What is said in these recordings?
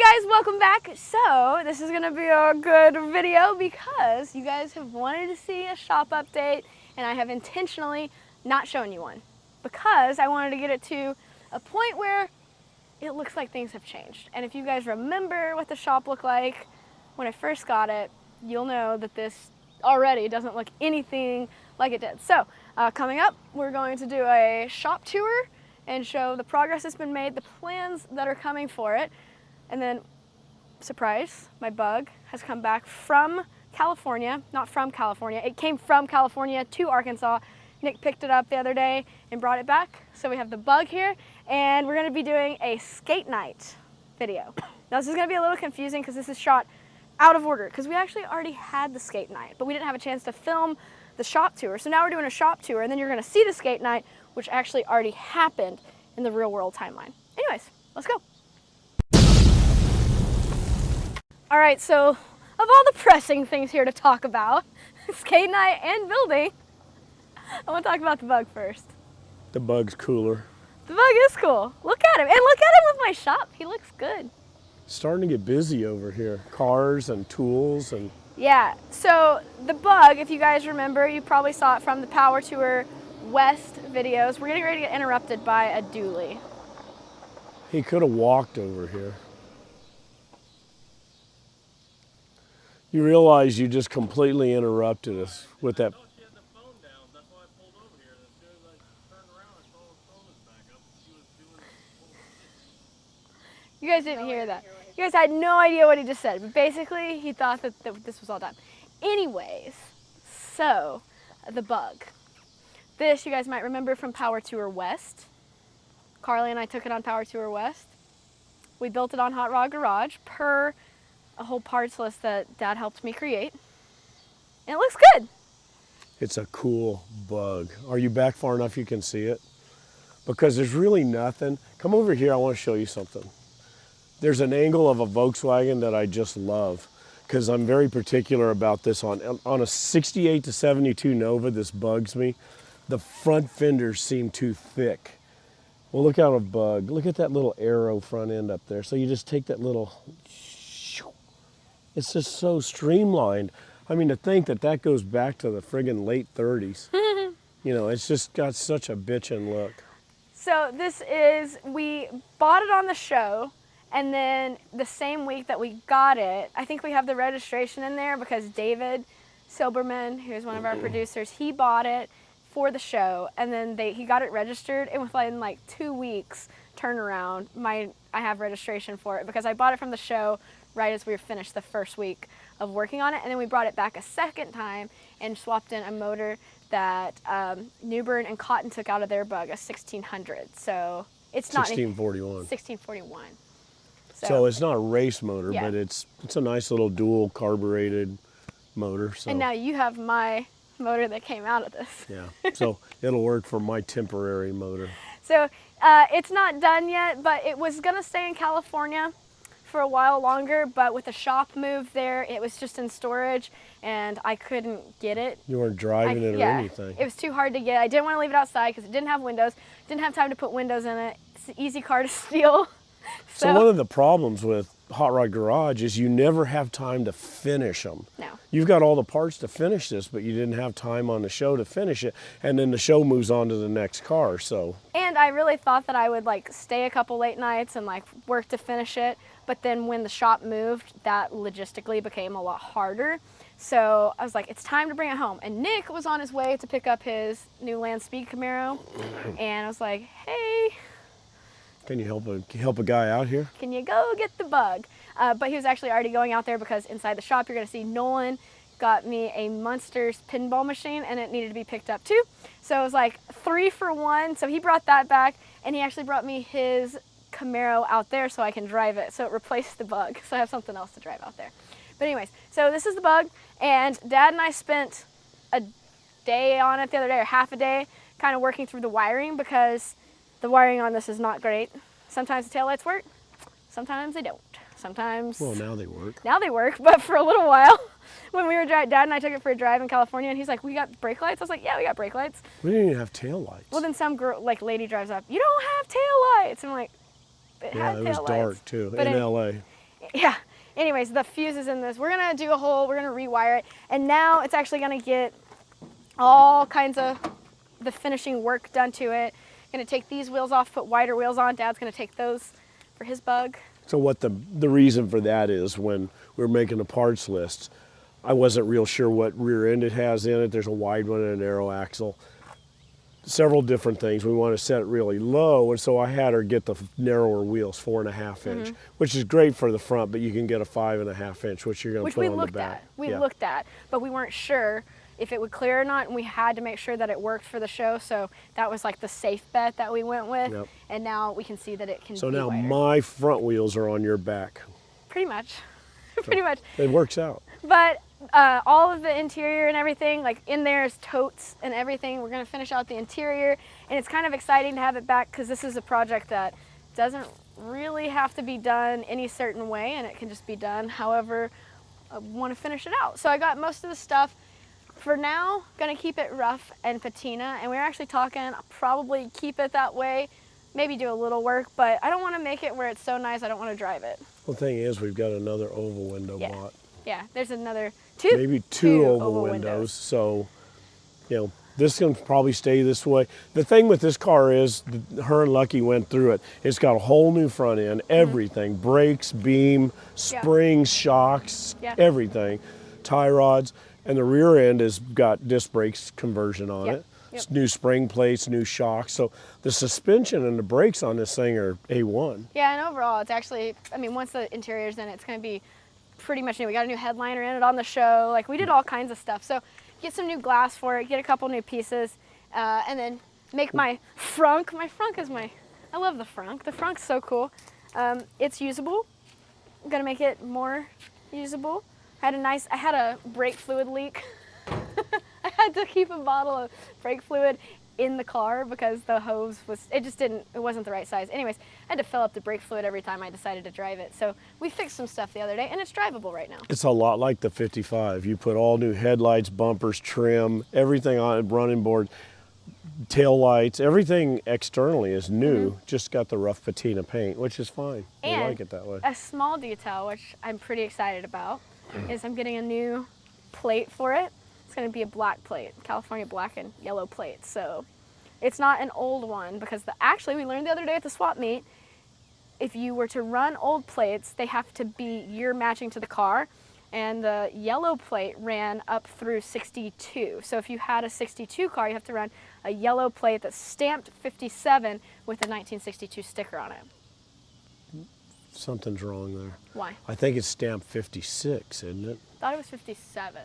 Hey guys, welcome back. So this is gonna be a good video because you guys have wanted to see a shop update and I have intentionally not shown you one because I wanted to get it to a point where it looks like things have changed. And if you guys remember what the shop looked like when I first got it, you'll know that this already doesn't look anything like it did. So coming up, we're going to do a shop tour and show the progress that's been made, the plans that are coming for it. And then, surprise, my bug has come back from California, not from California. It came from California to Arkansas. Nick picked it up the other day and brought it back. So we have the bug here, and we're gonna be doing a skate night video. Now this is gonna be a little confusing because this is shot out of order because we actually already had the skate night, but we didn't have a chance to film the shop tour. So now we're doing a shop tour, and then you're gonna see the skate night, which actually already happened in the real world timeline. Anyways, let's go. All right, so of all the pressing things here to talk about, skate night and building, I want to talk about the bug first. The bug's cooler. The bug is cool. Look at him, and look at him with my shop. He looks good. Starting to get busy over here. Cars and tools and... Yeah, so the bug, if you guys remember, you probably saw it from the Power Tour West videos. We're getting ready to get interrupted by a dually. He could have walked over here. You realize you just completely interrupted us with that. She had the phone down. That's why I pulled over here. And as soon as I turned around, I saw the phone was back up. She was doing the You guys didn't hear that. You guys had no idea what he just said, but basically he thought that this was all done. Anyways, so the bug. This you guys might remember from Power Tour West. Carly and I took it on Power Tour West. We built it on Hot Rod Garage per a whole parts list that Dad helped me create. And it looks good. It's a cool bug. Are you back far enough you can see it? Because there's really nothing. Come over here, I want to show you something. There's an angle of a Volkswagen that I just love because I'm very particular about this. On a 68 to 72 Nova, this bugs me. The front fenders seem too thick. Well, look out a bug. Look at that little arrow front end up there. So you just take that little... It's just so streamlined. I mean, to think that that goes back to the friggin' late 30s. You know, it's just got such a bitchin' look. So this is, we bought it on the show, and then the same week that we got it, I think we have the registration in there because David Silberman, who's one of our producers, he bought it for the show, and then he got it registered, and within like 2 weeks turnaround, I have registration for it because I bought it from the show right as we were finished the first week of working on it, and then we brought it back a second time and swapped in a motor that Newbern and Cotton took out of their bug, a 1600. So it's not 1641. 1641. So it's not a race motor, yeah. but it's a nice little dual carbureted motor. So. And now you have my motor that came out of this. Yeah, so it'll work for my temporary motor. So it's not done yet, but it was gonna stay in California for a while longer, but with the shop move there, it was just in storage and I couldn't get it. You weren't driving it or anything. It was too hard to get. I didn't want to leave it outside because it didn't have windows, didn't have time to put windows in it. It's an easy car to steal. So one of the problems with Hot Rod Garage is you never have time to finish them. No. You've got all the parts to finish this, but you didn't have time on the show to finish it, and then the show moves on to the next car, so. And I really thought that I would like stay a couple late nights and like work to finish it, but then when the shop moved, that logistically became a lot harder. So I was like, it's time to bring it home. And Nick was on his way to pick up his new Land Speed Camaro, and I was like, hey, can you help a guy out here? Can you go get the bug? But he was actually already going out there because inside the shop you're gonna see Nolan got me a Munsters pinball machine and it needed to be picked up too. So it was like 3 for 1. So he brought that back and he actually brought me his Camaro out there so I can drive it. So it replaced the bug. So I have something else to drive out there. But anyways, so this is the bug, and Dad and I spent a day on it the other day, or half a day, kind of working through the wiring because the wiring on this is not great. Sometimes the taillights work, sometimes they don't. Sometimes... Well, now they work. Now they work, but for a little while, when we were Dad and I took it for a drive in California, and he's like, we got brake lights? I was like, yeah, we got brake lights. We didn't even have taillights. Well, then some girl, like lady drives up, you don't have taillights. I'm like, yeah, it was dark too, in LA. Yeah. Anyways, the fuse is in this. We're gonna do a hole, we're gonna rewire it, and now it's actually gonna get all kinds of the finishing work done to it. Gonna take these wheels off, put wider wheels on. Dad's gonna take those for his bug. So what the reason for that is, when we were making the parts list, I wasn't real sure what rear end it has in it. There's a wide one and a narrow axle. Several different things. We want to set it really low, and so I had her get the narrower wheels, 4.5 inch, which is great for the front, but you can get a 5.5 inch, which you're going to put on the back. We looked at, but we weren't sure if it would clear or not, and we had to make sure that it worked for the show, so that was like the safe bet that we went with. Yep. And now we can see that it can So be now wider. my front wheels are on your back. Pretty much. Pretty much. It works out. But all of the interior and everything, like in there is totes and everything. We're gonna finish out the interior, and it's kind of exciting to have it back because this is a project that doesn't really have to be done any certain way, and it can just be done however I want to finish it out. So I got most of the stuff. For now, gonna keep it rough and patina, and we were actually talking, I'll probably keep it that way, maybe do a little work, but I don't want to make it where it's so nice I don't want to drive it. The thing is, we've got another oval window bought. Yeah, there's another two. Maybe two oval windows. So, you know, this can probably stay this way. The thing with this car is, her and Lucky went through it. It's got a whole new front end, everything, brakes, beam, springs, shocks, everything, tie rods, and the rear end has got disc brakes conversion on it. It's new spring plates, new shocks. So the suspension and the brakes on this thing are A1. Yeah, and overall, it's actually, I mean, once the interior's in, it's going to be pretty much new. We got a new headliner in it on the show. Like, we did all kinds of stuff. So get some new glass for it, get a couple new pieces, and then make my frunk. My frunk is I love the frunk. The frunk's so cool. It's usable. I'm going to make it more usable. I had a brake fluid leak. I had to keep a bottle of brake fluid in the car because the hose it wasn't the right size. Anyways, I had to fill up the brake fluid every time I decided to drive it. So we fixed some stuff the other day, and it's drivable right now. It's a lot like the 55. You put all new headlights, bumpers, trim, everything on it, running board, tail lights, everything externally is new, just got the rough patina paint, which is fine. And we like it that way. A small detail, which I'm pretty excited about, is I'm getting a new plate for it. It's going to be a black plate, California black and yellow plate. So it's not an old one, because actually we learned the other day at the swap meet, if you were to run old plates, they have to be year matching to the car. And the yellow plate ran up through 62. So if you had a 62 car, you have to run a yellow plate that's stamped 57 with a 1962 sticker on it. Something's wrong there. Why? I think it's stamped 56, isn't it? I thought it was 57.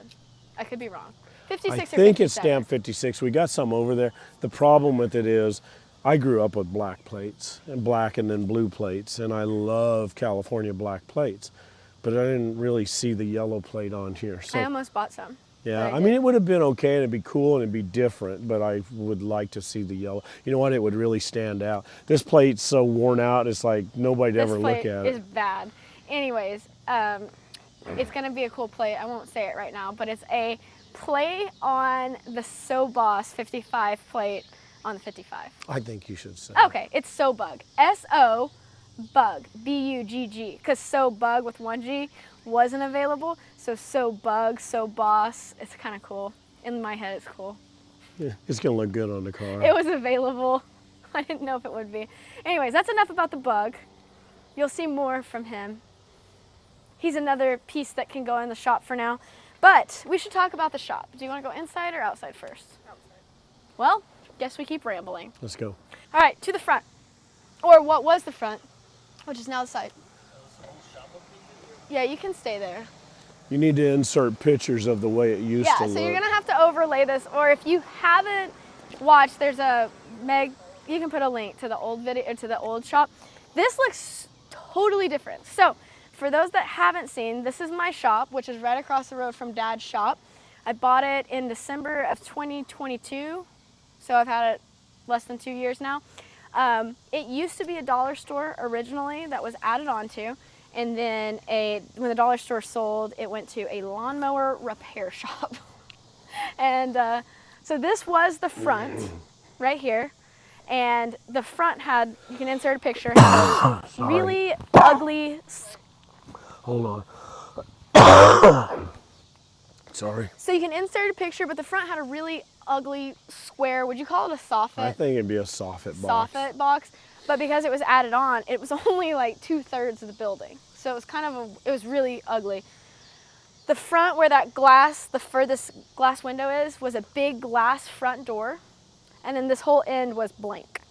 I could be wrong. 56 I or think 57. it's stamped 56. We got some over there. The problem with it is, I grew up with black plates, and black and then blue plates, and I love California black plates. But I didn't really see the yellow plate on here. So, I almost bought some. yeah, I mean, it would have been okay, and it'd be cool, and it'd be different, but I would like to see the yellow. You know what? It would really stand out. This plate's so worn out, it's like nobody'd ever look at it. This plate is bad. Anyways, it's going to be a cool plate. I won't say it right now, but it's a play on the So Boss 55 plate on the 55. I think you should say. Okay, it's So Bug. S-O Bug, B-U-G-G, because So Bug with one G wasn't available, so Bug, So Boss, it's kind of cool. In my head, it's cool. Yeah, it's gonna look good on the car. It was available. I didn't know if it would be. Anyways, that's enough about the Bug. You'll see more from him. He's another piece that can go in the shop for now, but we should talk about the shop. Do you want to go inside or outside first? Outside. Well, guess we keep rambling. Let's go. All right, to the front, or what was the front, which is now the side. Yeah, you can stay there. You need to insert pictures of the way it used to look. Yeah, so you're gonna have to overlay this, or if you haven't watched, there's you can put a link to the old video, or to the old shop. This looks totally different. So, for those that haven't seen, this is my shop, which is right across the road from Dad's shop. I bought it in December of 2022, so I've had it less than 2 years now. It used to be a dollar store originally that was added onto, and then when the dollar store sold, it went to a lawnmower repair shop. And so this was the front right here, and the front had, you can insert a picture, had really ugly Hold on. Sorry. So you can insert a picture, but the front had a really ugly square. Would you call it a soffit? I think it'd be a soffit box. Soffit box. But because it was added on, it was only like 2/3 of the building. So it was kind of it was really ugly. The front where that glass, the furthest glass window is, was a big glass front door. And then this whole end was blank.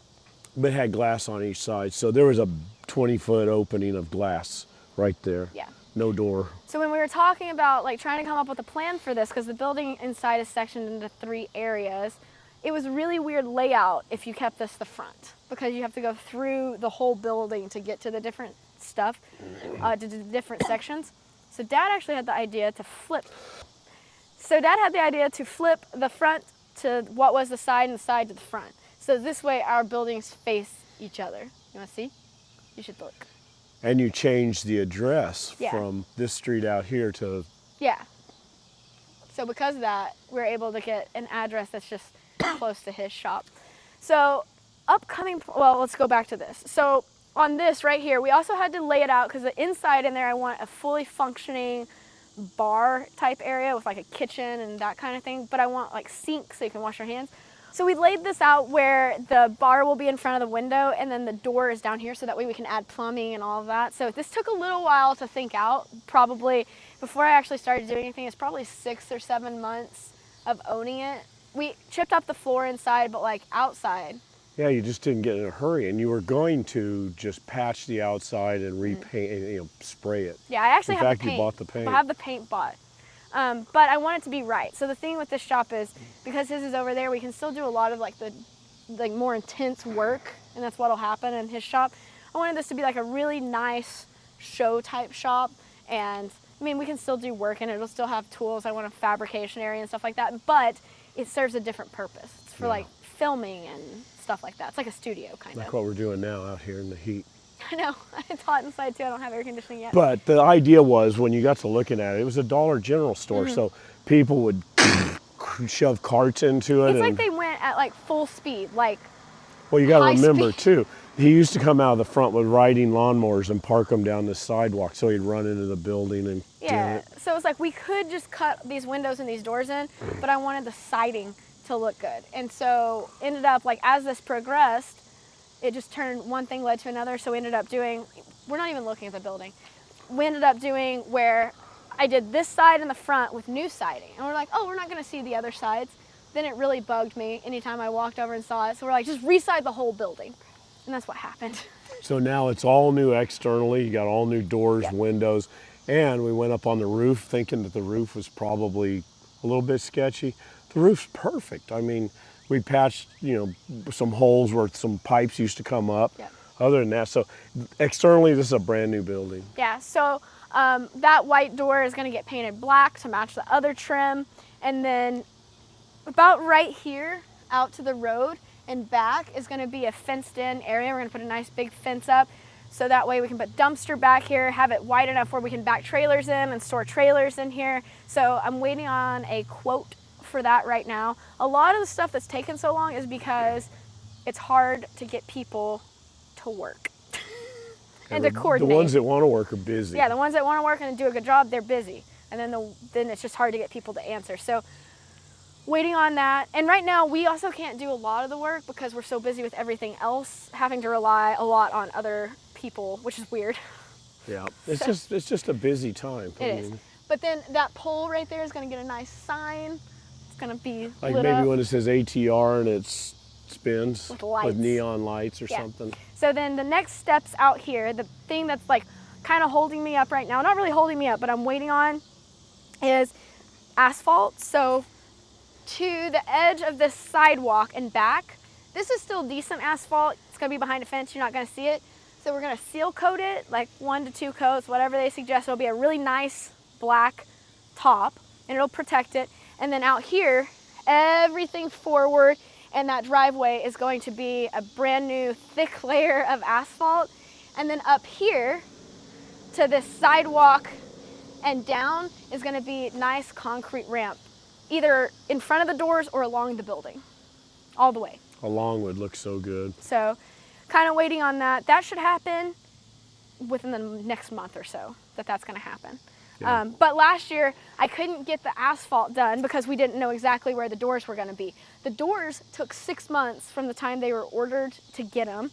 But it had glass on each side. So there was a 20-foot opening of glass right there. Yeah. No door. So when we were talking about like trying to come up with a plan for this, because the building inside is sectioned into 3 areas, it was a really weird layout if you kept this the front, because you have to go through the whole building to get to the different stuff, to the different sections. So Dad actually had the idea to flip. So Dad had the idea to flip the front to what was the side and the side to the front. So this way our buildings face each other. You want to see? You should look. And you changed the address Yeah. from this street out here to... Yeah. So because of that, we're able to get an address that's just close to his shop. So upcoming, well, let's go back to this. So on this right here, we also had to lay it out because the inside in there, I want a fully functioning bar type area with like a kitchen and that kind of thing. But I want like sinks so you can wash your hands. So we laid this out where the bar will be in front of the window and then the door is down here, so that way we can add plumbing and all of that. So this took a little while to think out. Probably before I actually started doing anything, it's probably 6 or 7 months of owning it. We chipped up the floor inside, but like outside. Yeah, you just didn't get in a hurry, and you were going to just patch the outside and repaint, spray it. Yeah, I actually in have fact, the paint. you bought the paint. I have the paint bought. But I want it to be right. So the thing with this shop is, because his is over there, we can still do a lot of like the more intense work, and that's what'll happen in his shop. I wanted this to be like a really nice show type shop, and I mean, we can still do work and it'll still have tools. I want a fabrication area and stuff like that, but it serves a different purpose. It's for like filming and stuff like that. It's like a studio kind Like of. what we're doing now out here in the heat. I know, it's hot inside too. I don't have air conditioning yet. But the idea was, when you got to looking at it, it was a Dollar General store, so people would shove carts into it. It's like they went at like full speed, like well, you got to high remember speed. too, he used to come out of the front with riding lawnmowers and park them down the sidewalk, so he'd run into the building and yeah. get it. So it's like we could just cut these windows and these doors in, but I wanted the siding to look good. And so ended up like as this progressed, it just turned, one thing led to another. So we ended up doing, we're not even looking at the building. We ended up doing where I did this side in the front with new siding. And we're like, oh, we're not gonna see the other sides. Then it really bugged me anytime I walked over and saw it. So we're like, just re-side the whole building. And that's what happened. So now it's all new externally. You got all new doors, windows, and we went up on the roof thinking that the roof was probably a little bit sketchy. The roof's perfect. I mean, we patched, some holes where some pipes used to come up. Yep. Other than that, so externally, this is a brand new building. Yeah, so that white door is gonna get painted black to match the other trim. And then about right here out to the road and back is gonna be a fenced in area. We're gonna put a nice big fence up. So that way we can put dumpster back here, have it wide enough where we can back trailers in and store trailers in here. So I'm waiting on a quote for that right now. A lot of the stuff that's taken so long is because it's hard to get people to work and to coordinate. The ones that want to work are busy. Yeah, the ones that want to work and do a good job, they're busy. And then it's just hard to get people to answer. So waiting on that. And right now we also can't do a lot of the work because we're so busy with everything else, having to rely a lot on other people, which is weird. Yeah, it's just a busy time. It is. But then that pole right there is going to get a nice sign. It's going to be like lit maybe up when it says ATR and it spins with lights. neon lights or Yeah. something. So then the next steps out here, the thing that's like kind of holding me up right now, not really holding me up, but I'm waiting on, is asphalt. So to the edge of this sidewalk and back, this is still decent asphalt. It's gonna be behind a fence, you're not gonna see it. So we're gonna seal coat it, like 1 to 2 coats, whatever they suggest. It'll be a really nice black top and it'll protect it. And then out here, everything forward and that driveway is going to be a brand new thick layer of asphalt. And then up here to this sidewalk and down is gonna be nice concrete ramp, either in front of the doors or along the building, all the way. Along would look so good. So kind of waiting on that. That should happen within the next month or so that that's going to happen. Yeah. But last year, I couldn't get the asphalt done because we didn't know exactly where the doors were going to be. The doors took 6 months from the time they were ordered to get them.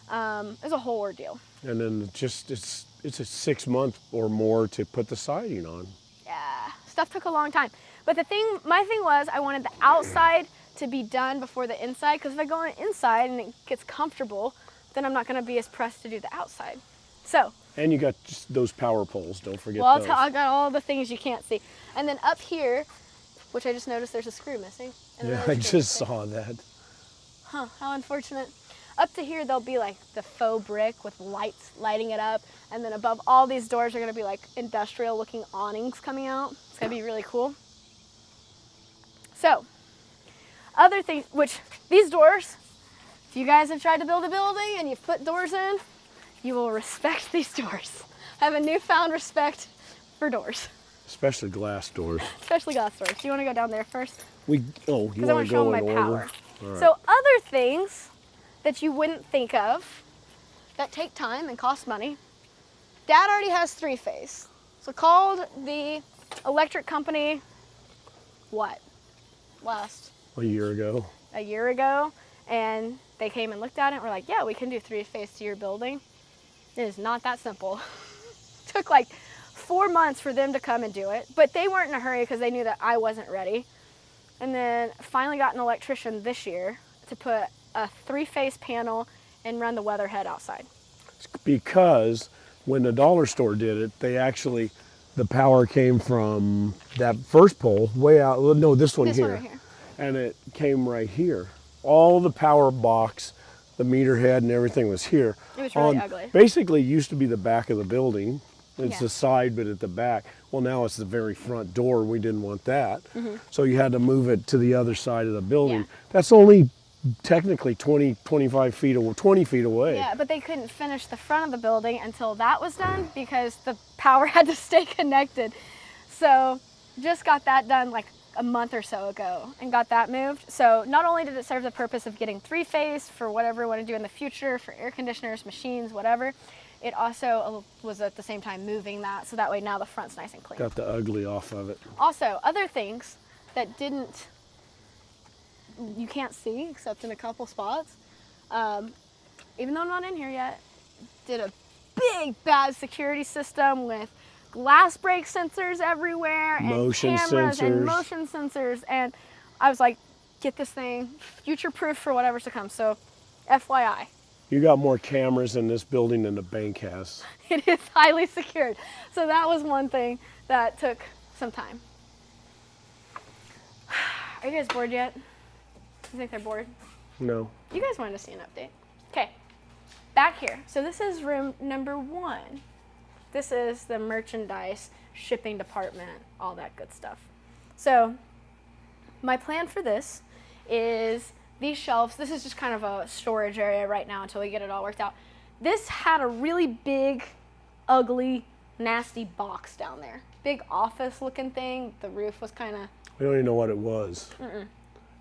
It was a whole ordeal. And then just it's a 6 month or more to put the siding on. Yeah, stuff took a long time. But my thing was I wanted the outside to be done before the inside, because if I go on inside and it gets comfortable, then I'm not going to be as pressed to do the outside. So. And you got just those power poles, don't forget Well, those. I got all the things you can't see. And then up here, which I just noticed there's a screw missing. And Yeah, another I screw just missing. saw that. Huh, how unfortunate. Up to here, there'll be like the faux brick with lights lighting it up. And then above all these doors are gonna be like industrial looking awnings coming out. It's gonna be really cool. So, other things, which these doors, if you guys have tried to build a building and you've put doors in, you will respect these doors. I have a newfound respect for doors. Especially glass doors. Especially glass doors. Do you want to go down there first? You Because I want want to to show go them in my order? power. All right. So other things that you wouldn't think of that take time and cost money. Dad already has 3-phase. So called the electric company, what? Last A year ago. a year ago, and they came and looked at it and were like, yeah, we can do 3-phase to your building. It is not that simple. Took like 4 months for them to come and do it, but they weren't in a hurry because they knew that I wasn't ready. And then finally got an electrician this year to put a 3-phase panel and run the weather head outside. Because when the dollar store did it, the power came from that first pole way out. No, this one This here. one right here. And it came right here. All the power box, the meter head and everything was here. It was really ugly. Basically used to be the back of the building. It's Yeah. the side, but at the back. Well, now it's the very front door. We didn't want that. Mm-hmm. So you had to move it to the other side of the building. Yeah. That's only technically 25 feet away, 20 feet away. Yeah, but they couldn't finish the front of the building until that was done because the power had to stay connected. So just got that done like a month or so ago and got that moved. So not only did it serve the purpose of getting 3-phase for whatever we want to do in the future, for air conditioners, machines, whatever, it also was at the same time moving that, so that way now the front's nice and clean. Got the ugly off of it. Also, other things that you can't see except in a couple spots, even though I'm not in here yet, did a big bad security system with glass break sensors everywhere and Motion cameras and sensors. motion sensors, and I was like, get this thing future proof for whatever's to come. So FYI, You got more cameras in this building than the bank has. it is highly secured. So that was one thing that took some time. Are you guys bored yet? You think they're bored? No. You guys wanted to see an update. Okay, back here. So this is room number 1. This is the merchandise, shipping department, all that good stuff. So my plan for this is these shelves. This is just kind of a storage area right now until we get it all worked out. This had a really big, ugly, nasty box down there. Big office looking thing. The roof was kind of, We don't even know what it was.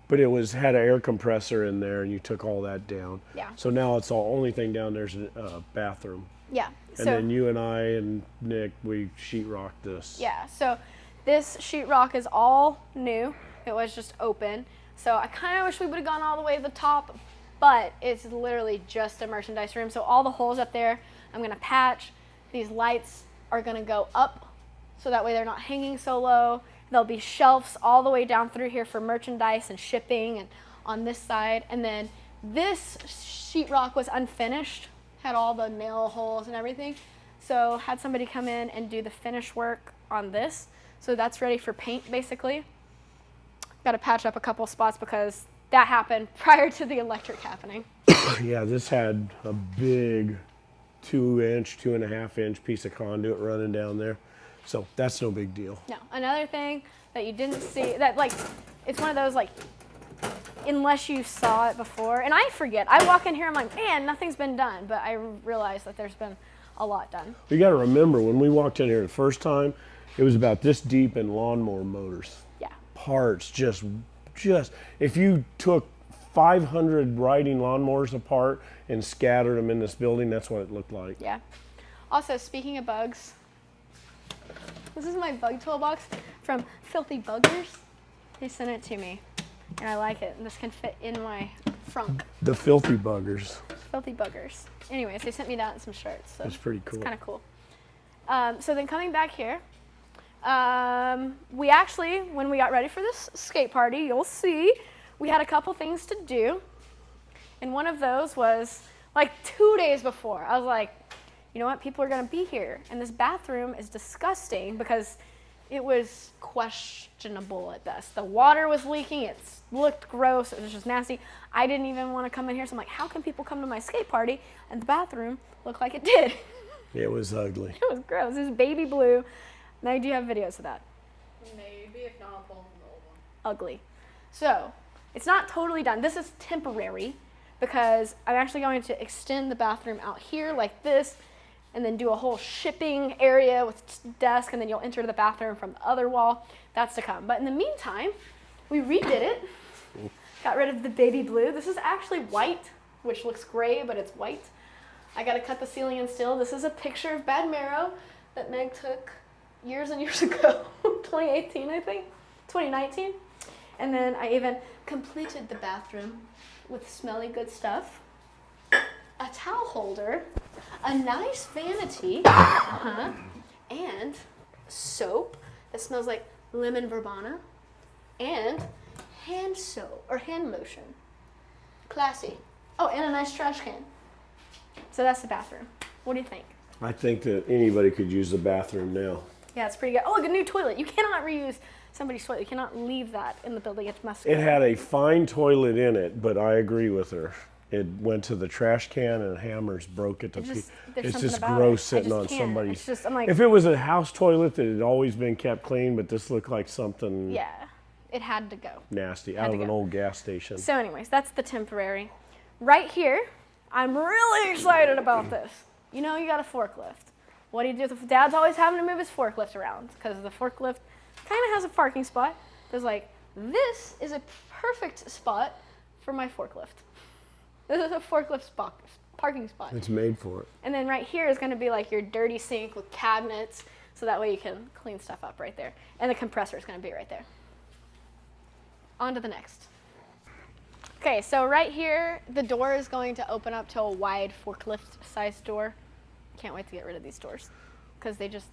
But it had an air compressor in there, and you took all that down. Yeah. So now it's all only thing down there's a bathroom. yeah. And then you and I and Nick, we sheetrocked this. Yeah, so this sheetrock is all new. It was just open. So I kind of wish we would have gone all the way to the top, but it's literally just a merchandise room. So all the holes up there, I'm gonna patch. These lights are gonna go up, so that way they're not hanging so low. There'll be shelves all the way down through here for merchandise and shipping and on this side. And then this sheetrock was unfinished, had all the nail holes and everything. So had somebody come in and do the finish work on this. So that's ready for paint basically. Got to patch up a couple spots because that happened prior to the electric happening. Yeah, this had a big 2-inch, 2.5-inch piece of conduit running down there. So that's no big deal. No, another thing that you didn't see, that like, it's one of those like, unless you saw it before, and I forget. I walk in here, I'm like, man, nothing's been done, but I realize that there's been a lot done. You got to remember, when we walked in here the first time, it was about this deep in lawnmower motors. Yeah. Parts, just if you took 500 riding lawnmowers apart and scattered them in this building, that's what it looked like. Yeah. Also, speaking of bugs, this is my bug toolbox from Filthy Buggers. They sent it to me, and I like it. And this can fit in my frunk. The Filthy Buggers. Filthy Buggers. Anyways, they sent me that and some shirts. So that's pretty cool. It's kind of cool. So then coming back here, we actually, when we got ready for this skate party, you'll see, we had a couple things to do. And one of those was like 2 days before. I was like, you know what, people are gonna be here. And this bathroom is disgusting because it was questionable at best. The water was leaking, it looked gross, it was just nasty. I didn't even wanna come in here, so I'm like, how can people come to my skate party and the bathroom look like it did? It was ugly. It was gross, it was baby blue. Now, do you have videos of that? Maybe, if not, I'll pull the old one. Ugly. So, it's not totally done. This is temporary because I'm actually going to extend the bathroom out here like this and then do a whole shipping area with desk, and then you'll enter the bathroom from the other wall. That's to come. But in the meantime, we redid it. Got rid of the baby blue. This is actually white, which looks gray, but it's white. I got to cut the ceiling in steel. This is a picture of Bad Marrow that Meg took years and years ago, 2018, I think, 2019. And then I even completed the bathroom with smelly good stuff, a towel holder, a nice vanity, and soap that smells like lemon verbena, and hand soap, or hand lotion. Classy. Oh, and a nice trash can. So that's the bathroom. What do you think? I think that anybody could use the bathroom now. Yeah, it's pretty good. Oh, look, a new toilet. You cannot reuse somebody's toilet. You cannot leave that in the building. It must go. It had a fine toilet in it, but I agree with her. It went to the trash can and hammers broke it to pieces. It's just gross sitting on somebody's. It's just, I'm like, if it was a house toilet that had always been kept clean, but this looked like something yeah, it had to go. nasty out of an old gas station. So anyways, that's the temporary. Right here, I'm really excited about this. You know, you got a forklift. What do you do? Dad's always having to move his forklift around because the forklift kind of has a parking spot. There's like, this is a perfect spot for my forklift. This is a forklift spot, parking spot. It's made for it. And then right here is going to be like your dirty sink with cabinets, so that way you can clean stuff up right there. And the compressor is going to be right there. On to the next. Okay, so right here, the door is going to open up to a wide forklift-sized door. Can't wait to get rid of these doors because they just,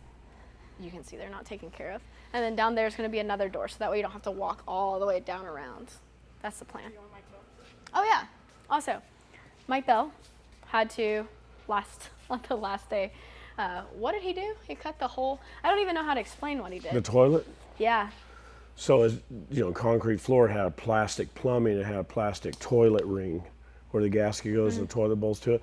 you can see they're not taken care of. And then down there is going to be another door, so that way you don't have to walk all the way down around. That's the plan. Oh yeah. Also, Mike Bell had to on the last day. What did he do? He cut the hole. I don't even know how to explain what he did. The toilet? Yeah. So, as you know, concrete floor had a plastic plumbing. It had a plastic toilet ring where the gasket goes and the toilet bolts to it.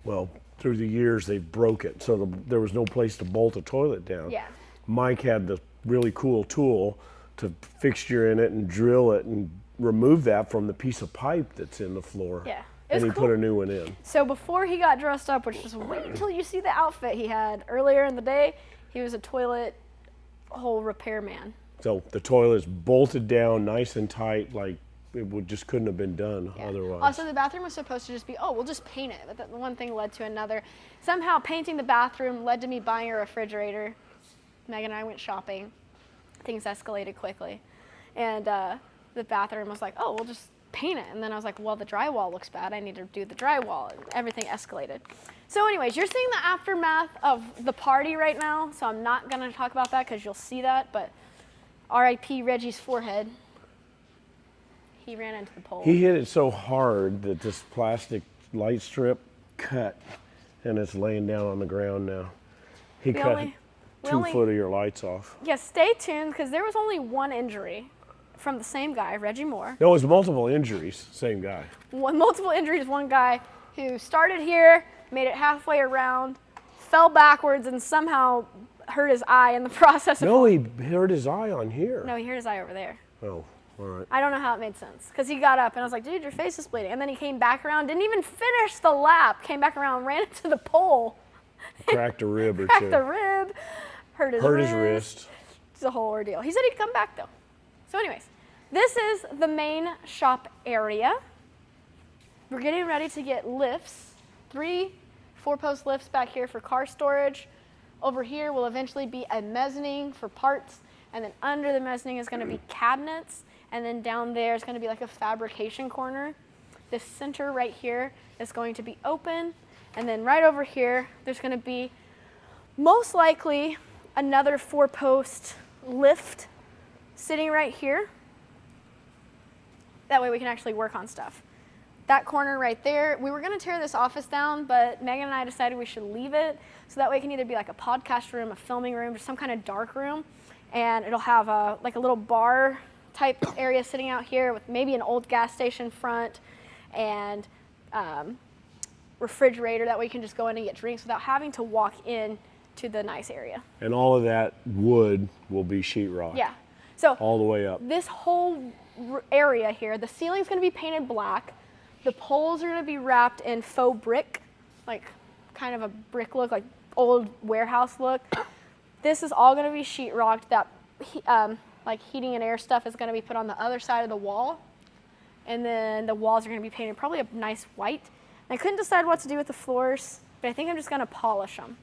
Well, through the years, they broke it, so there was no place to bolt a toilet down. Yeah. Mike had the really cool tool to fixture in it and drill it and remove that from the piece of pipe that's in the floor. Yeah. And he cool. put a new one in. So before he got dressed up, which is wait until you see the outfit he had earlier in the day, he was a toilet hole repairman. So the toilet's bolted down nice and tight, like it just couldn't have been done otherwise. Also, the bathroom was supposed to just be, oh, we'll just paint it. But the one thing led to another. Somehow painting the bathroom led to me buying a refrigerator. Megan and I went shopping. Things escalated quickly. And the bathroom was like, oh, we'll just paint it. And then I was like, well, the drywall looks bad. I need to do the drywall. And everything escalated. So anyways, you're seeing the aftermath of the party right now. So I'm not going to talk about that because you'll see that. But R.I.P. Reggie's forehead. He ran into the pole. He hit it so hard that this plastic light strip cut, and it's laying down on the ground now. He cut 2 foot of your lights off. Yeah, stay tuned because there was only one injury from the same guy, Reggie Moore. No, it was multiple injuries, same guy. Multiple injuries, one guy who started here, made it halfway around, fell backwards, and somehow hurt his eye in the process. No, he hurt his eye on here. No, he hurt his eye over there. Oh, all right. I don't know how it made sense because he got up and I was like, dude, your face is bleeding. And then he came back around, didn't even finish the lap, came back around, ran into the pole. Cracked a rib or two. Cracked a rib, hurt his wrist. It's a whole ordeal. He said he'd come back though. So anyways, this is the main shop area. We're getting ready to get lifts, 3 4-post lifts back here for car storage. Over here will eventually be a mezzanine for parts, and then under the mezzanine is going to be cabinets, and then down there is going to be like a fabrication corner. This center right here is going to be open, and then right over here there's going to be most likely another 4-post lift sitting right here. That way we can actually work on stuff. That corner right there, we were gonna tear this office down, but Megan and I decided we should leave it, so that way it can either be like a podcast room, a filming room, or some kind of dark room, and it'll have like a little bar type area sitting out here with maybe an old gas station front and refrigerator. That way you can just go in and get drinks without having to walk in to the nice area. And all of that wood will be sheetrock. Yeah. So all the way up. This whole area here, the ceiling's going to be painted black. The poles are going to be wrapped in faux brick, like kind of a brick look, like old warehouse look. This is all going to be sheetrocked. That like heating and air stuff is going to be put on the other side of the wall. And then the walls are going to be painted probably a nice white. And I couldn't decide what to do with the floors, but I think I'm just going to polish them.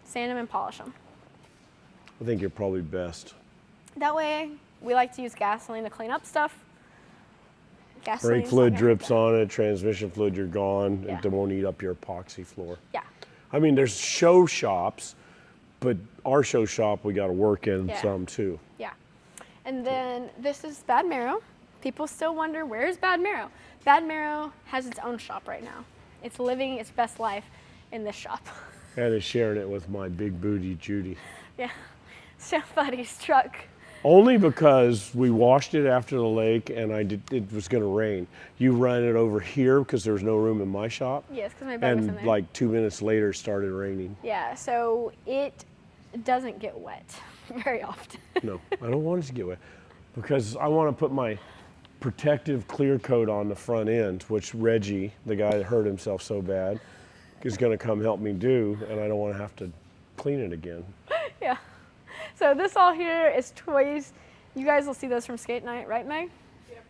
Sand them and polish them. I think you're probably best. That way, we like to use gasoline to clean up stuff. Brake fluid drips on it, transmission fluid, you're gone. Yeah. It won't eat up your epoxy floor. Yeah. I mean, there's show shops, but our show shop we got to work in some too. Yeah. And then this is Bad Marrow. People still wonder, where's Bad Marrow? Bad Marrow has its own shop right now. It's living its best life in this shop. And it's sharing it with my big booty Judy. Yeah. Chef Buddy's truck. Only because we washed it after the lake and it was going to rain. You ran it over here because there was no room in my shop. Yes, because my bed was in there. And like 2 minutes later it started raining. Yeah, so it doesn't get wet very often. No, I don't want it to get wet because I want to put my protective clear coat on the front end, which Reggie, the guy that hurt himself so bad, is going to come help me do, and I don't want to have to clean it again. Yeah. So this all here is toys. You guys will see those from skate night, right, Meg? Yep.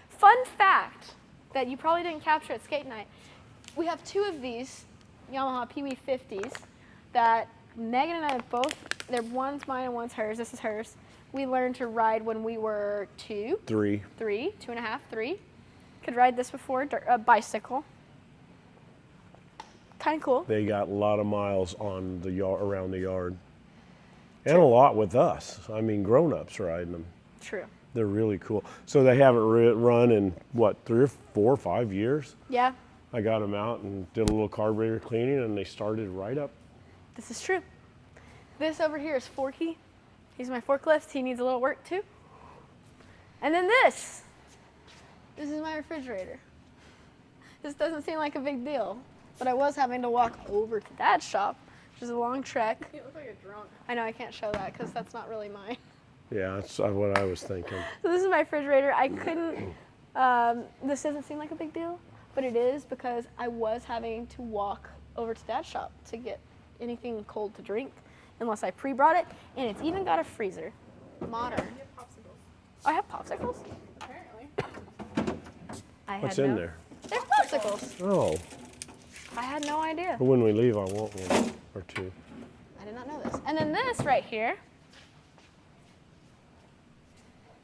Fun fact that you probably didn't capture at skate night. We have 2 of these Yamaha Pee Wee 50s that Megan and I have both. One's mine and one's hers. This is hers. We learned to ride when we were 2. 3. 3, 2.5, 3. Could ride this before, a bicycle. Kind of cool. They got a lot of miles on the yard, around the yard. And a lot with us. I mean, grown-ups riding them. True. They're really cool. So they haven't run in, what, 3 or 4 or 5 years? Yeah. I got them out and did a little carburetor cleaning, and they started right up. This is true. This over here is Forky. He's my forklift. He needs a little work too. And then this. This is my refrigerator. This doesn't seem like a big deal, but I was having to walk over to Dad's shop, which is a long trek. You look like a drunk. I know I can't show that because that's not really mine. Yeah, that's what I was thinking. So this is my refrigerator. I couldn't, this doesn't seem like a big deal, but it is because I was having to walk over to Dad's shop to get anything cold to drink unless I pre-brought it. And it's even got a freezer. Modern. You have popsicles. Oh, I have popsicles? Apparently. What's in there? There's popsicles. Oh, I had no idea. when we leave, I want 1 or 2. I did not know this. And then this right here.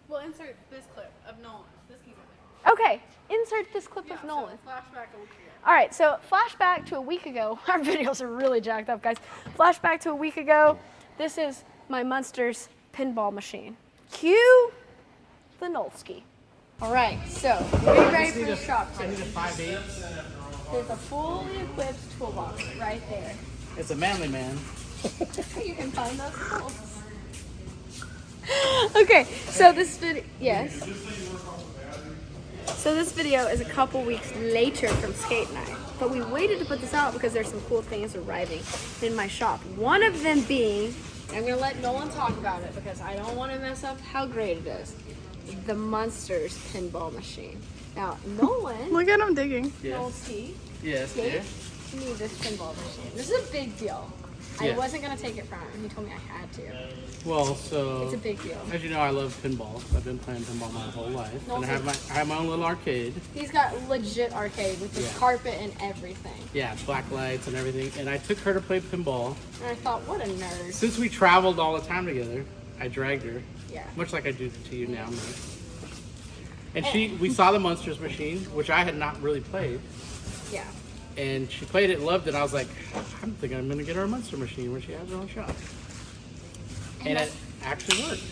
We'll insert this clip of Nolan. This keeps it there. Okay, insert this clip Yeah, of Nolan. So flashback a week ago. All right, so flashback to a week ago. Our videos are really jacked up, guys. Flashback to a week ago. This is my Munsters pinball machine. Cue the Nolski. All right, so we're ready for the shop I need tour. a 5'8". There's a fully equipped toolbox right there. It's a manly man. You can find those tools. Okay, so this video, yes. So this video is a couple weeks later from skate night, but we waited to put this out because there's some cool things arriving in my shop. One of them being, I'm gonna let Nolan talk about it because I don't want to mess up how great it is. The Munsters pinball machine. Now, Nolan, Look at him digging. Nolski, Yes, skate, dear. need this pinball machine. This is a big deal. I Yeah. wasn't gonna take it from him. He told me I had to. Well, so It's a big deal. as you know, I love pinball. I've been playing pinball my whole life, and I have my own little arcade. He's got legit arcade with the Yeah. carpet and everything. Yeah, black lights and everything. And I took her to play pinball. And I thought, what a nerd. Since we traveled all the time together, I dragged her, Yeah. much like I do to you now. And we saw the Monsters machine, which I had not really played. Yeah. And she played it, loved it. I was like, I'm thinking I'm gonna get her a Monster machine when she has her own shop. And it actually worked.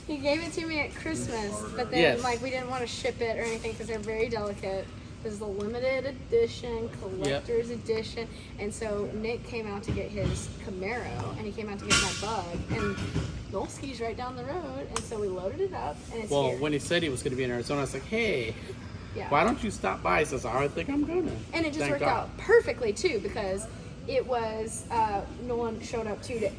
He gave it to me at Christmas, but then Yes. like we didn't want to ship it or anything because they're very delicate. This is a limited edition, collector's edition, and so Nick came out to get his Camaro, and he came out to get my bug, and Nolski's right down the road, and so we loaded it up, and it's Well, here. when he said he was gonna be in Arizona, I was like, hey, Yeah. why don't you stop by? He says, I think I'm gonna. And it just Thank worked God. out perfectly too because it was Nolan showed up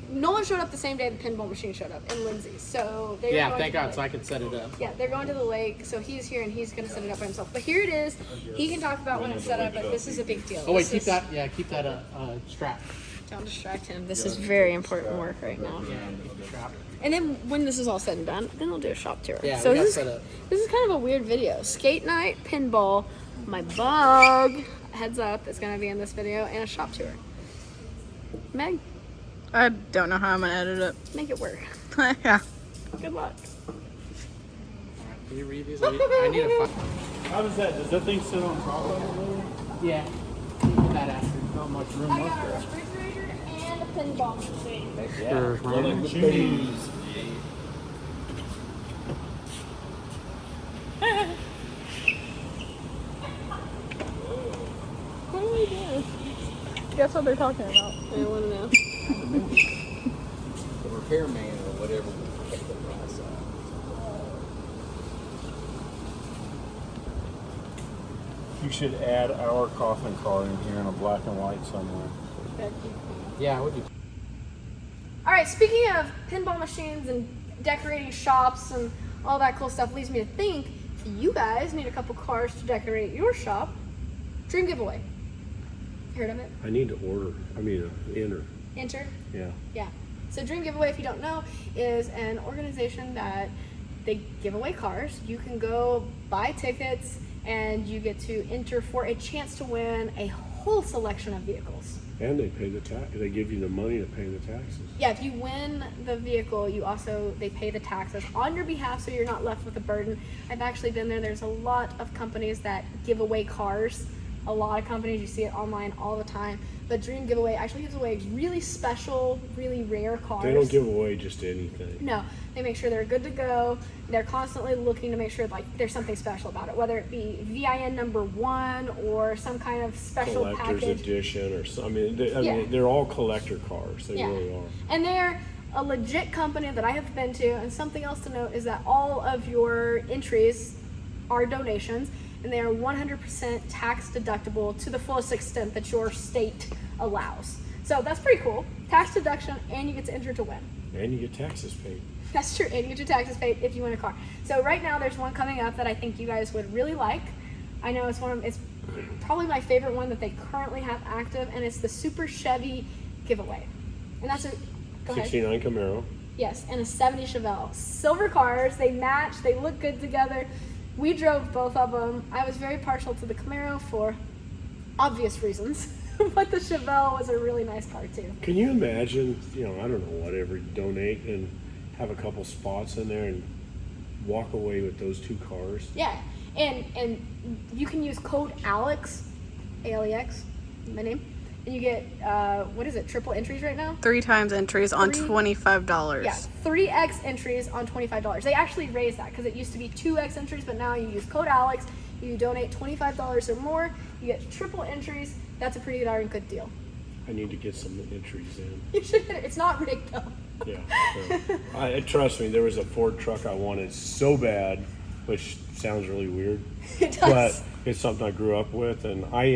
Nolan showed up the same day the pinball machine showed up in Lindsay's. So they were Yeah, going thank to the God, so lake. I could set it up. Yeah, they're going to the lake, so he's here and he's going to set it up by himself. But here it is. He can talk about when it's set up, but this is a big deal. Oh wait, This keep is- that. Yeah, keep that strap. Don't distract him. This is very important work right now. Yeah, keep the strap. And then when this is all said and done, then we'll do a shop tour. Yeah, so we got this set is up. this is kind of a weird video. Skate night, pinball, my bug, heads up, is going to be in this video, and a shop tour. Meg, I don't know how I'm gonna edit it. make it work. Yeah. Good luck. Alright, can you read these? I need a How does that? Does that thing sit on top of it? Yeah. Keep that after. Not much room I got a refrigerator and a pinball machine. Cheese. What are we doing? Guess what they're talking about? I want to know. The repairman or whatever will take the price up. You should add our coffin car in here in a black and white somewhere. Yeah, I would do. All right, speaking of pinball machines and decorating shops and all that cool stuff leads me to think you guys need a couple cars to decorate your shop. Dream giveaway. Heard of it? I need to enter. Enter? Yeah. Yeah. So Dream Giveaway, if you don't know, is an organization that they give away cars. You can go buy tickets and you get to enter for a chance to win a whole selection of vehicles. And they pay the tax. They give you the money to pay the taxes. Yeah, if you win the vehicle, they pay the taxes on your behalf, so you're not left with a burden. I've actually been there. There's a lot of companies that give away cars. A lot of companies, you see it online all the time. But Dream Giveaway actually gives away really special, really rare cars. They don't give away just anything. No, they make sure they're good to go. They're constantly looking to make sure like there's something special about it, whether it be VIN number 1 or some kind of special Collector's package. edition or something. Yeah. They're all collector cars. They Yeah. really are. And they're a legit company that I have been to. And something else to note is that all of your entries are donations, and they are 100% tax deductible to the fullest extent that your state allows. So that's pretty cool. Tax deduction, and you get to enter to win. And you get taxes paid. That's true, and you get your taxes paid if you win a car. So right now there's one coming up that I think you guys would really like. I know it's probably my favorite one that they currently have active, and it's the Super Chevy giveaway. And that's go ahead. 69 Camaro. Yes, and a 70 Chevelle. Silver cars, they match, they look good together. We drove both of them. I was very partial to the Camaro for obvious reasons, but the Chevelle was a really nice car too. Can you imagine, I don't know, whatever, donate and have a couple spots in there and walk away with those two cars? Yeah, and you can use code ALEX, ALEX, my name, and you get, triple entries right now? 3 times entries on $25. Yeah, 3x entries on $25. They actually raised that because it used to be 2x entries, but now you use code ALEX, you donate $25 or more, you get triple entries. That's a pretty darn good deal. I need to get some entries in. You should get it. It's not rigged though. Yeah. Trust me, there was a Ford truck I wanted so bad, which sounds really weird. It does. But it's something I grew up with, and I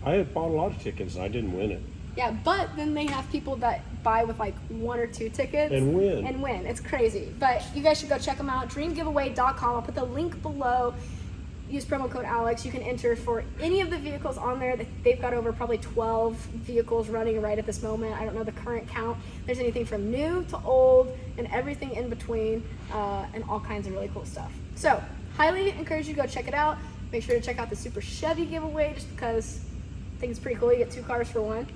had bought a lot of tickets, and I didn't win it. Yeah, but then they have people that buy with like 1 or 2 tickets. And win. It's crazy. But you guys should go check them out. DreamGiveaway.com. I'll put the link below. use promo code Alex, you can enter for any of the vehicles on there. They've got over probably 12 vehicles running right at this moment. I don't know the current count. There's anything from new to old and everything in between, and all kinds of really cool stuff. So highly encourage you to go check it out. Make sure to check out the Super Chevy giveaway just because I think it's pretty cool. You get 2 cars for 1.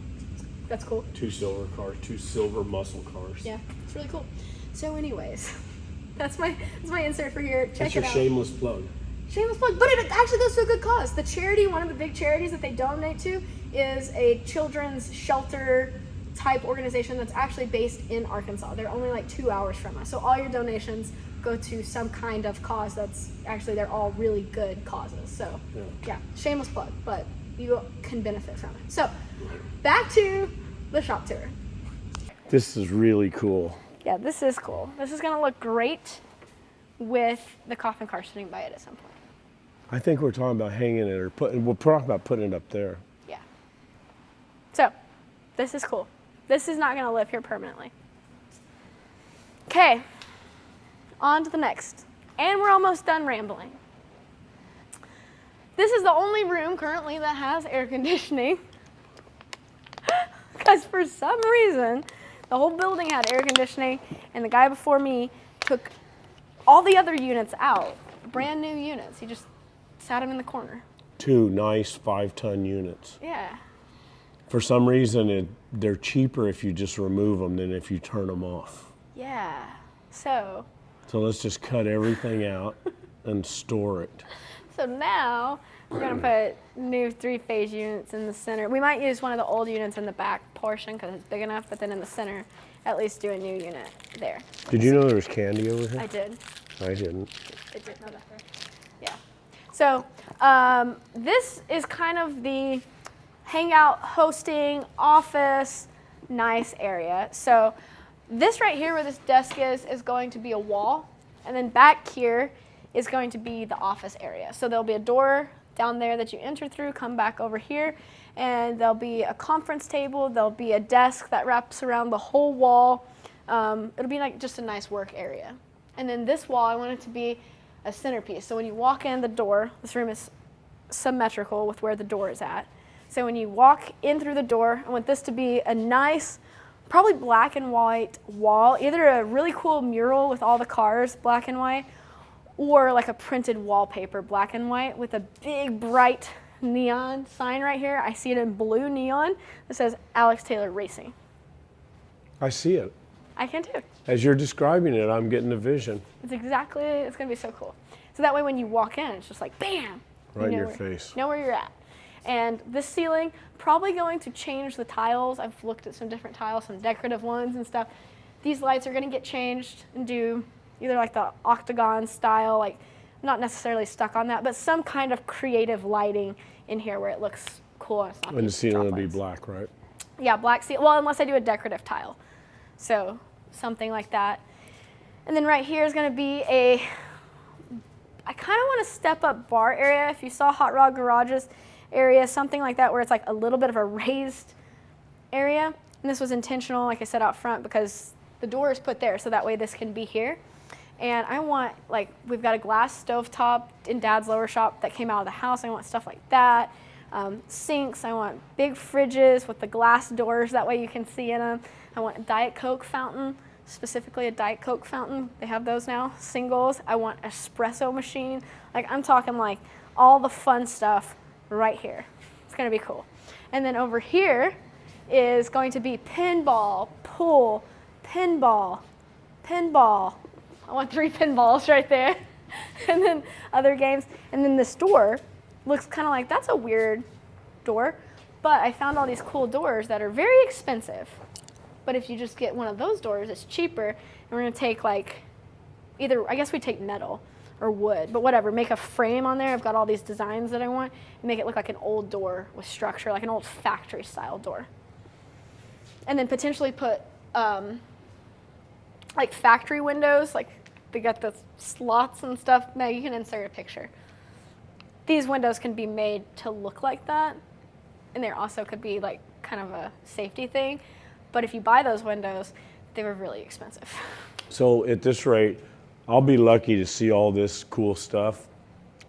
That's cool. 2 silver cars, 2 silver muscle cars. Yeah, it's really cool. So anyways, that's my insert for here. Check That's it your out. shameless plug. Shameless plug, but it actually goes to a good cause. The charity, one of the big charities that they donate to, is a children's shelter type organization that's actually based in Arkansas. They're only like 2 hours from us. So all your donations go to some kind of cause that's actually, they're all really good causes. So yeah, shameless plug, but you can benefit from it. So back to the shop tour. This is really cool. Yeah, this is cool. This is gonna look great with the coffin car sitting by it at some point. I think we're talking about hanging it or we're talking about putting it up there. Yeah. So, this is cool. This is not gonna live here permanently. Okay, on to the next. And we're almost done rambling. This is the only room currently that has air conditioning. Because for some reason, the whole building had air conditioning, and the guy before me took all the other units out, brand new units. He just sat them in the corner. 2 nice 5-ton units. Yeah. For some reason, they're cheaper if you just remove them than if you turn them off. Yeah. So let's just cut everything out and store it. So now we're gonna put new 3-phase units in the center. We might use one of the old units in the back portion because it's big enough, but then in the center, at least do a new unit there. Did you know there was candy over here? I did. I didn't. I did know that. Yeah. So this is kind of the hangout, hosting, office, nice area. So this right here where this desk is going to be a wall, and then back here is going to be the office area. So there'll be a door down there that you enter through, come back over here, and there'll be a conference table, there'll be a desk that wraps around the whole wall. It'll be like just a nice work area. And then this wall, I want it to be a centerpiece. So when you walk in the door, this room is symmetrical with where the door is at. So when you walk in through the door, I want this to be a nice, probably black and white wall, either a really cool mural with all the cars, black and white, or like a printed wallpaper, black and white, with a big bright neon sign right here. I see it in blue neon that says Alex Taylor Racing. I see it. I can too. As you're describing it, I'm getting a vision. It's gonna be so cool. So that way when you walk in, it's just like, bam! Right in your where, face. You know where you're at. And this ceiling, probably going to change the tiles. I've looked at some different tiles, some decorative ones and stuff. These lights are gonna get changed and do either like the octagon style, like not necessarily stuck on that, but some kind of creative lighting in here where it looks cool. And it's not And the ceiling will be lights. black, right? Yeah, black ceiling. Well, unless I do a decorative tile. So something like that. And then right here is going to be I kind of want to step up bar area. If you saw Hot Rod Garages area, something like that where it's like a little bit of a raised area. And this was intentional, like I said, out front because the door is put there so that way this can be here. And I want, like, we've got a glass stovetop in Dad's lower shop that came out of the house. I want stuff like that. Sinks, I want big fridges with the glass doors, that way you can see in them. I want a Diet Coke fountain, specifically a Diet Coke fountain. They have those now, singles. I want espresso machine. Like, I'm talking like all the fun stuff right here. It's gonna be cool. And then over here is going to be pinball, pool, pinball, pinball. I want 3 pinballs right there. And then other games. And then this door looks kind of like, that's a weird door. But I found all these cool doors that are very expensive. But if you just get one of those doors, it's cheaper. And we're gonna take like, I guess we take metal or wood, but whatever, make a frame on there. I've got all these designs that I want, and make it look like an old door with structure, like an old factory style door. And then potentially put like factory windows, like they got the slots and stuff. Now you can insert a picture. These windows can be made to look like that, and there also could be like kind of a safety thing. But if you buy those windows, they were really expensive. So at this rate, I'll be lucky to see all this cool stuff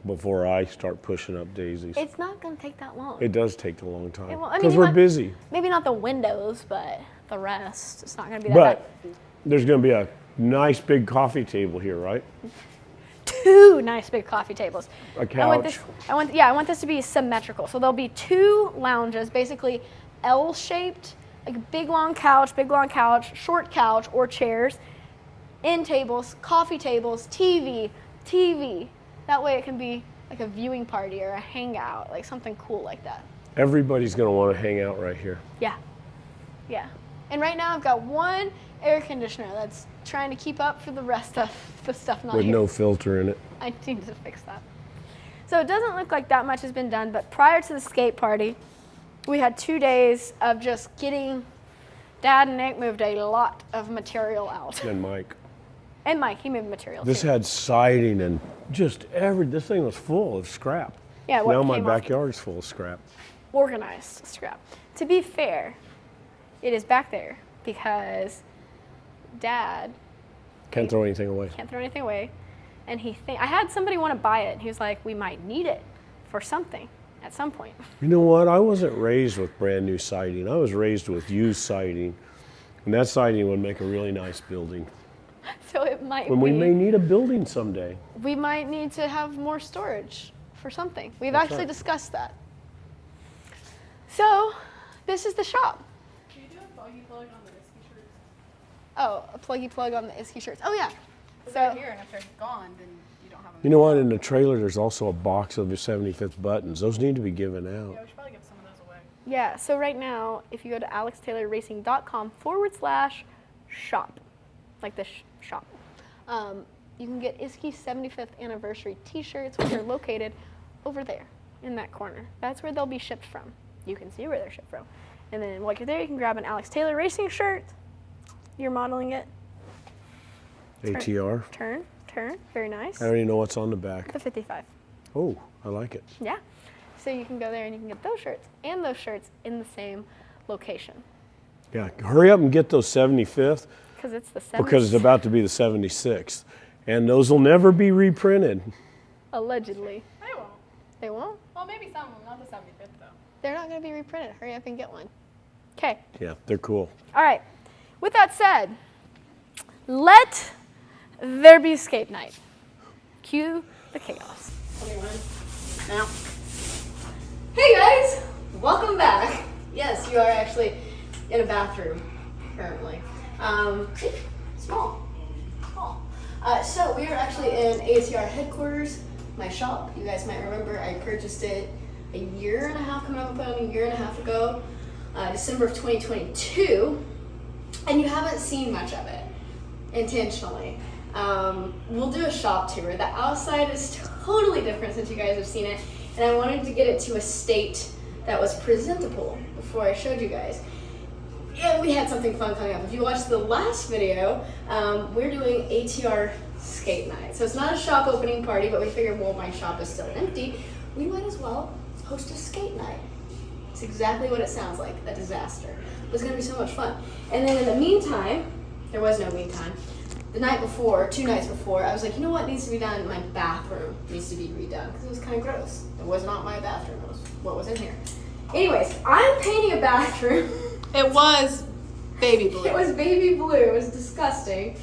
before I start pushing up daisies. It's not going to take that long. It does take a long time It won't- I mean, because you we're might- busy. Maybe not the windows, but the rest. It's not going to be that But bad. there's going to be a nice big coffee table here, right? 2 nice big coffee tables. A I want couch. I want this to be symmetrical. So there'll be 2 lounges, basically L-shaped, like a big long couch, short couch, or chairs, end tables, coffee tables, TV. That way it can be like a viewing party or a hangout, like something cool like that. Everybody's going to want to hang out right here. Yeah. And right now I've got 1 air conditioner that's trying to keep up for the rest of the stuff not With here. no filter in it. I need to fix that. So it doesn't look like that much has been done, but prior to the skate party, we had 2 days of just getting Dad and Nick moved a lot of material out. And Mike. And Mike, he moved material This too. had siding and just this thing was full of scrap. Yeah, what Now my came off- backyard's full of scrap. Organized scrap. To be fair, it is back there because Dad Can't throw anything away. can't throw anything away. And I had somebody want to buy it. And he was like, we might need it for something at some point. You know what? I wasn't raised with brand new siding. I was raised with used siding. And that siding would make a really nice building. So it might When be. we may need a building someday. We might need to have more storage for something. We've That's actually right. discussed that. So this is the shop. Can you do a foggy plug on the Isky shirts? Oh, a pluggy plug on the Isky shirts. Oh yeah. Because So they're here, and if they're gone, then you don't have them. You know what? In the trailer, there's also a box of the 75th buttons. Those need to be given out. Yeah, we should probably give some of those away. yeah, so right now, if you go to alextaylorracing.com/shop, like this shop, you can get Isky's 75th anniversary t-shirts, which are located over there in that corner. That's where they'll be shipped from. You can see where they're shipped from. And then while you're there, you can grab an Alex Taylor Racing shirt. You're modeling it. ATR. Turn. Very nice. I already know what's on the back. The 55. Oh, I like it. Yeah. So you can go there and you can get those shirts and those shirts in the same location. Yeah, hurry up and get those 75th Because it's the 70th. because it's about to be the 76th. And those will never be reprinted. Allegedly. They won't. They won't? Well, maybe some of them, not the 75th, though. They're not going to be reprinted. Hurry up and get one. Okay. Yeah, they're cool. All right. With that said, let there be escape night. Cue the chaos. Now. Hey guys, welcome back. Yes, you are actually in a bathroom currently. Small. So we are actually in ATR headquarters, my shop. You guys might remember I purchased it a year and a half, coming up about a year and a half ago, December of 2022, and you haven't seen much of it intentionally. We'll do a shop tour. The outside is totally different since you guys have seen it, and I wanted to get it to a state that was presentable before I showed you guys. And we had something fun coming up. If you watched the last video, we're doing ATR skate night. So it's not a shop opening party, but we figured, well, my shop is still empty. We might as well host a skate night. It's exactly what it sounds like, a disaster. But it's gonna be so much fun. And then in the meantime, there was no meantime. The night before, 2 nights before, I was like, you know what needs to be done? My bathroom needs to be redone because it was kind of gross. It was not my bathroom, it was what was in here. Anyways, I'm painting a bathroom. It was baby blue. It was baby blue. It was disgusting.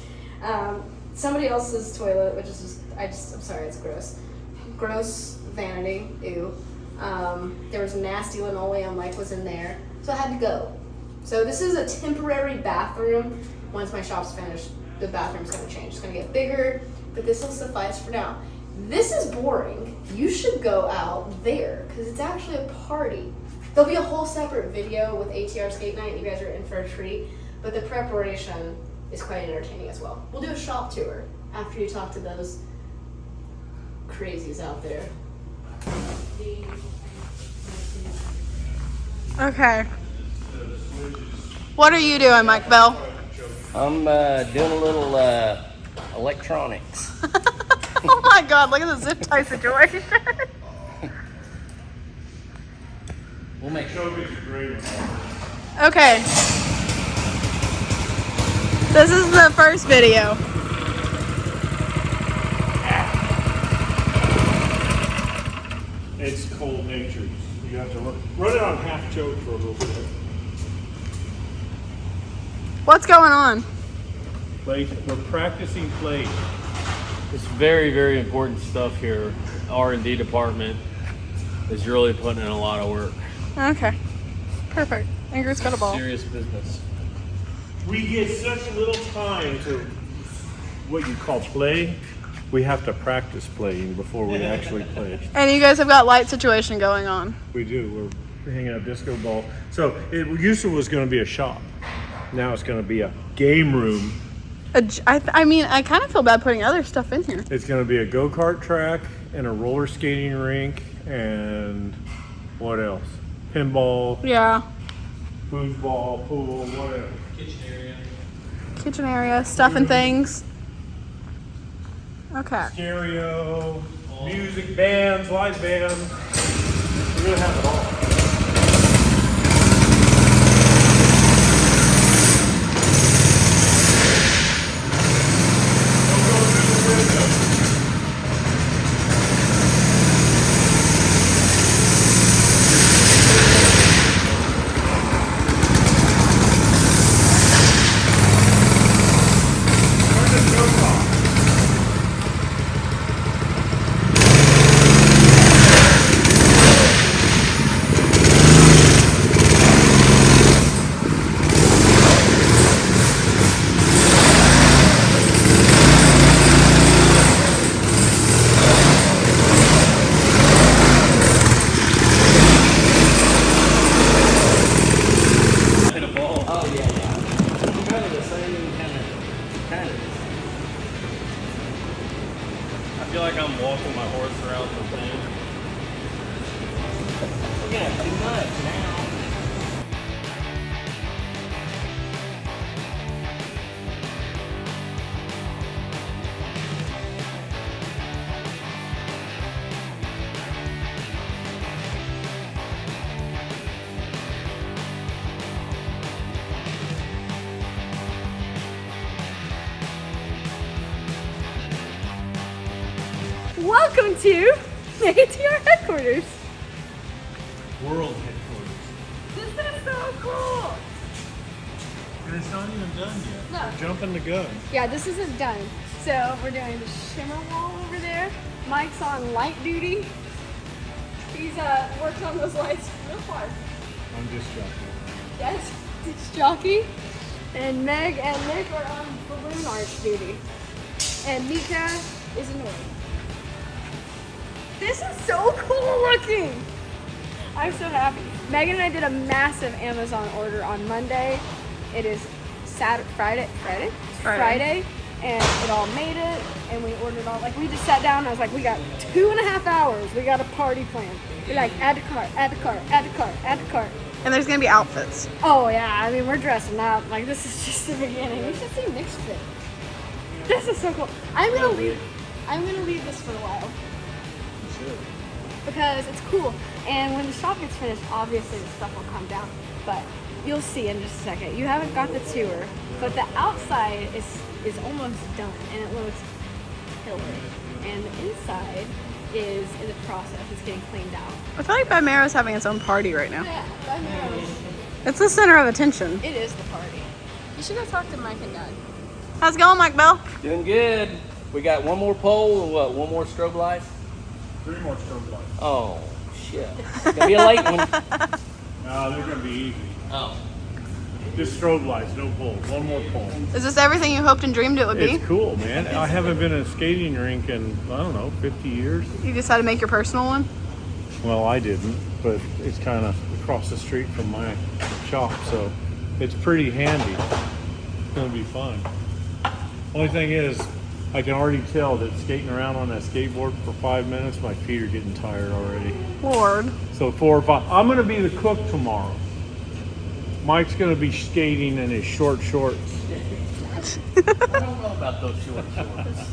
Somebody else's toilet, which is just, I'm sorry, it's gross. Gross vanity, ew. There was nasty linoleum, like was in there. So I had to go. So this is a temporary bathroom. Once my shop's finished, the bathroom's gonna change. It's gonna get bigger, but this will suffice for now. This is boring. You should go out there, because it's actually a party. There'll be a whole separate video with ATR Skate Night. You guys are in for a treat, but the preparation is quite entertaining as well. We'll do a shop tour after you talk to those crazies out there. Okay. What are you doing, Mike Bell? I'm doing a little electronics. Oh my god, look at the zip tie situation. We'll make sure. Okay. This is the first video. It's cold natured. You have to run it on half choke for a little bit. What's going on? Plate. We're practicing plate. It's very, very important stuff here. R&D department is really putting in a lot of work. Okay. Perfect. Ingrid's got a ball. Serious business. We get such little time to what you call play. We have to practice playing before we actually play. And you guys have got light situation going on. We do. We're hanging a disco ball. So it used to was going to be a shop. Now it's going to be a game room. I mean, I kind of feel bad putting other stuff in here. It's going to be a go-kart track and a roller skating rink and what else? Pinball, Yeah. foosball, pool, whatever. Kitchen area, stuff and things. Okay. Stereo, music, bands, live bands. We're going to have it all. I feel like I'm walking my horse around the thing. We're gonna have too much now. Welcome to ATR headquarters. World headquarters. This is so cool. And it's not even done yet. No. Jumping the gun. Yeah, this isn't done. So we're doing the shimmer wall over there. Mike's on light duty. He's worked on those lights real hard. I'm just joking. Yes, it's jockey. And Meg and Nick are on balloon arch duty. And Mika is annoying. This is so cool looking. I'm so happy. Megan and I did a massive Amazon order on Monday. It is Friday, and it all made it, and we ordered all, like we just sat down and I was like, we got 2.5 hours. We got a party plan. We're like, add to cart, add to cart, add to cart, add to cart. And there's gonna be outfits. Oh yeah, I mean, we're dressing up. Like, this is just the beginning. You should see Nick's fit. This is so cool. I'm gonna leave this for a while. Because it's cool. And when the shop gets finished, obviously the stuff will come down. But you'll see in just a second. You haven't got the tour, but the outside is almost done and it looks killer. And the inside is in the process. It's getting cleaned out. I feel like Bimaro's having its own party right now. Yeah, I know. It's the center of attention. It is the party. You should go talk to Mike and Dad. How's it going, Mike Bell? Doing good. We got one more pole and what? One more strobe light? 3 more strobe lights. Oh, shit. It's gonna be a late one. No, they're gonna be easy. Oh. Just strobe lights, no poles. One more pole. Is this everything you hoped and dreamed it would be? It's cool, man. I haven't been in a skating rink in, I don't know, 50 years. You decided to make your personal one? Well, I didn't, but it's kind of across the street from my shop, so it's pretty handy. It's gonna be fun. Only thing is, I can already tell that skating around on that skateboard for 5 minutes, my feet are getting tired already. Lord. So 4 or 5. I'm gonna be the cook tomorrow. Mike's gonna be skating in his short shorts. I don't know about those short shorts.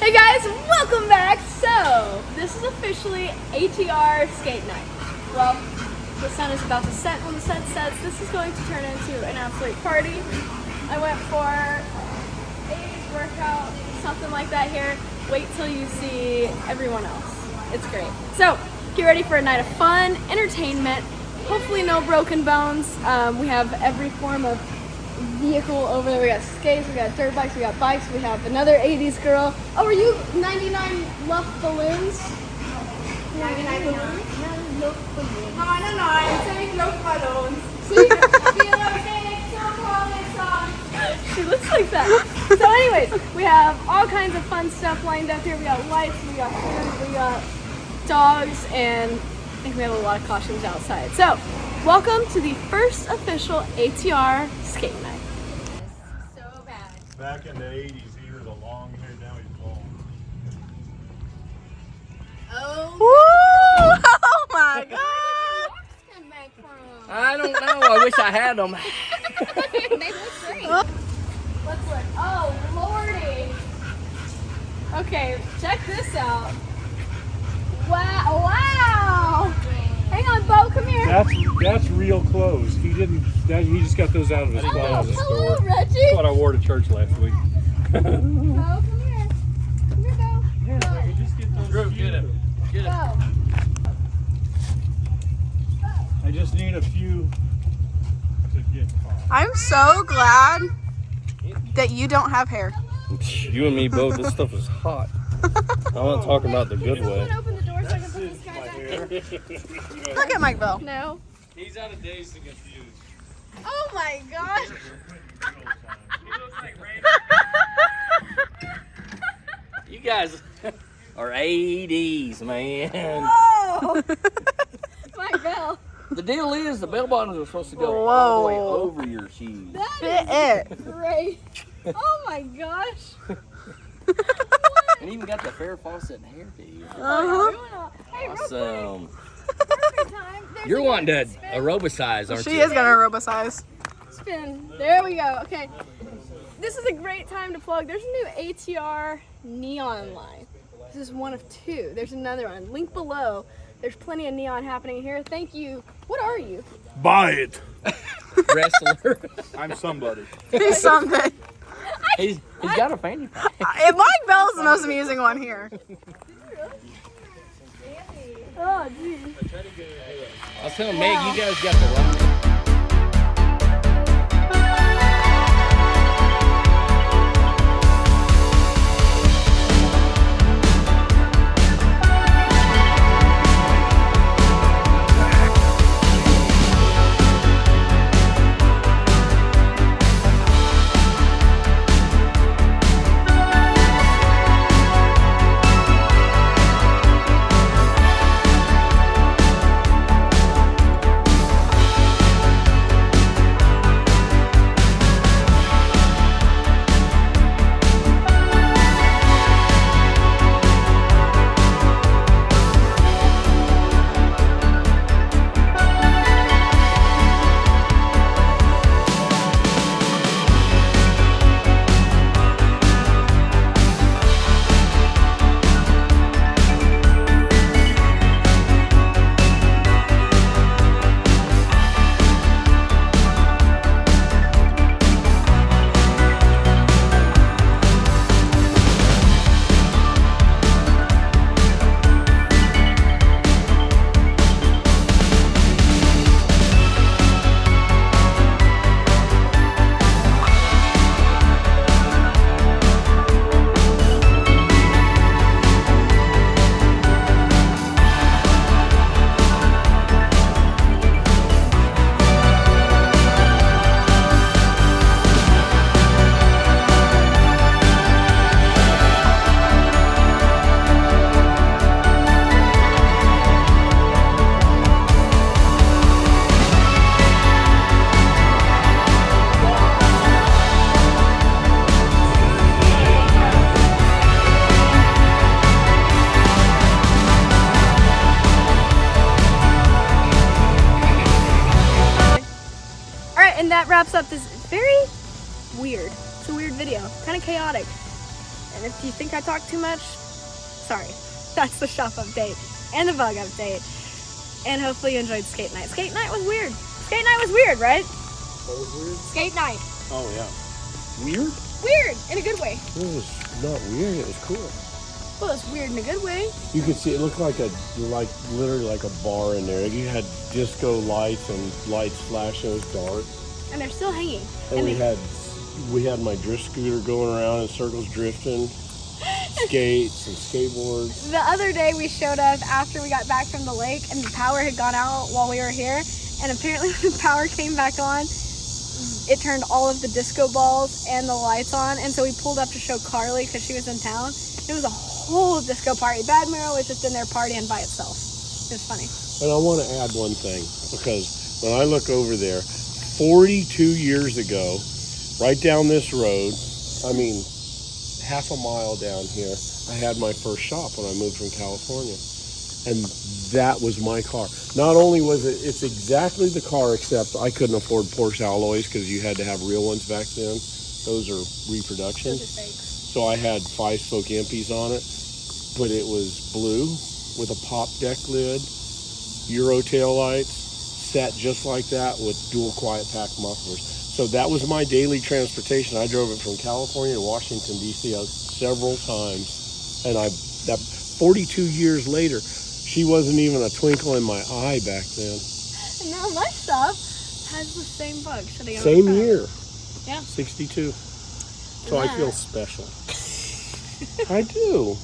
Hey guys, welcome back. So, this is officially ATR skate night. Well, the sun is about to set. When the sun sets, this is going to turn into an absolute party. I went for a workout, something like that here. Wait till you see everyone else. It's great. So get ready for a night of fun, entertainment, hopefully no broken bones. We have every form of vehicle over there. We got skates, we got dirt bikes, we got bikes, we have another 80s girl. Oh, are you 99 Luff Balloons? 99 Luff Balloons. 99 Luff Balloons. She looks like that. So anyways, we have all kinds of fun stuff lined up here. We got lights, we got food, we got dogs, and I think we have a lot of costumes outside. So welcome to the first official ATR skate night. So bad. Back in the 80s, he was a long hair, now he's bald. Oh. Woo! Oh my god! Come back from. I don't know. I wish I had them. They look great. Let's look. Oh, lordy. Okay, check this out. Wow, wow. Hang on, Bo, come here. That's real clothes. He just got those out of his closet. Hello, Reggie. That's what I wore to church last week. Bo, come here. Come here, Bo. Just get those. Drew, get him. Get him. Bo. I just need a few to get caught. I'm so glad that you don't have hair. You and me both. This stuff is hot. I'm not talking about the good way. Open the door so I can put this guy back. Look at Mike Bell. No. He's out of days and confused. Oh my gosh. You guys are 80s, man. Oh. My bell. The deal is the bell bottoms are supposed to go Whoa. all the way over your shoes. That Fit is it. great. Oh my gosh. And even got the Farrah Fawcett hairdo. Uh-huh. Hey, real Awesome. quick time. There's You're a wanting to spin. aerobicize, aren't She you? is gonna robosize. Spin. There we go. Okay. This is a great time to plug. There's a new ATR neon line. This is one of two. There's another one. Link below. There's plenty of neon happening here. Thank you. What are you? Buy it. Wrestler. I'm somebody. He's something. He's got a fanny pack. And Mike Bell's the most amusing one here. Oh, geez. I was telling Meg, you guys got the wrong. that wraps up this very weird, it's a weird video, kind of chaotic. And if you think I talk too much, sorry. That's the shop update and the vlog update. And hopefully you enjoyed skate night. Skate night was weird. Skate night was weird, right? What was weird? Skate night. Oh yeah. Weird? Weird, in a good way. It was not weird, it was cool. Well, it's weird in a good way. You could see it looked like literally like a bar in there. You had disco lights and lights flashing. It was dark. And they're still hanging. And we had my drift scooter going around in circles drifting, skates and skateboards. The other day we showed up after we got back from the lake and the power had gone out while we were here. And apparently when the power came back on, it turned all of the disco balls and the lights on. And so we pulled up to show Carly because she was in town. It was a whole disco party. Bad Mirror was just in there partying by itself. It was funny. And I want to add one thing, because when I look over there, 42 years ago, right down this road, I mean, half a mile down here, I had my first shop when I moved from California. And that was my car. Not only was it's exactly the car, except I couldn't afford Porsche alloys because you had to have real ones back then. Those are reproductions. Those are fakes. So I had 5-spoke impies on it, but it was blue with a pop deck lid, Euro tail lights, set just like that with dual quiet pack mufflers. So that was my daily transportation. I drove it from California to Washington, D.C. Several times. And that 42 years later, she wasn't even a twinkle in my eye back then. And now my stuff has the same bug sitting on Same the front. year. Yeah. 62. So I feel special. I do.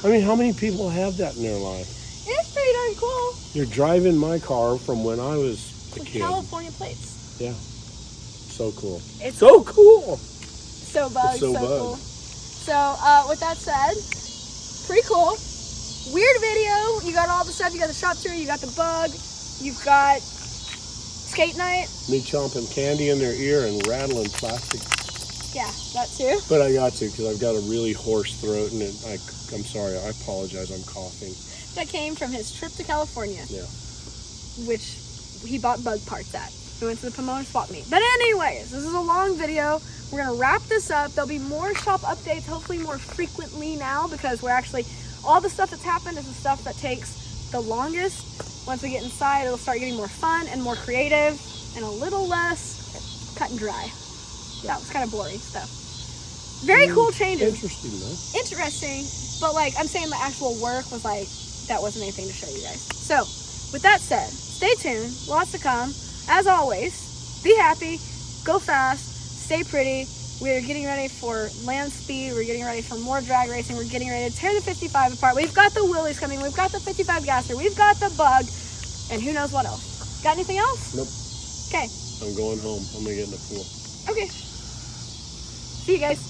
I mean, how many people have that in their life? It's pretty darn cool. You're driving my car from when I was a With kid. California plates. Yeah. So cool. It's So cool. so bug, It's so bug. cool. So with that said, pretty cool. Weird video. You got all the stuff. You got the shop tour. You got the bug. You've got skate night. Me chomping candy in their ear and rattling plastic. Yeah, that too. But I got to because I've got a really hoarse throat and I'm sorry. I apologize. I'm coughing. That came from his trip to California. Yeah. Which he bought bug parts at. We went to the Pomona swap meet. But anyways, this is a long video. We're gonna wrap this up. There'll be more shop updates, hopefully more frequently now, because we're actually, all the stuff that's happened is the stuff that takes the longest. Once we get inside, it'll start getting more fun and more creative and a little less cut and dry. That was kind of boring stuff. Very cool changes. Interesting though. Interesting, but like I'm saying, the actual work was like, that wasn't anything to show you guys. So with that said, stay tuned, lots to come. As always, be happy, go fast, stay pretty. We're getting ready for land speed, we're getting ready for more drag racing, we're getting ready to tear the 55 apart. We've got the wheelies coming, we've got the 55 gasser, we've got the bug, and who knows what else. Got anything else? Nope. Okay. I'm going home. I'm gonna get in the pool. Okay. See you guys.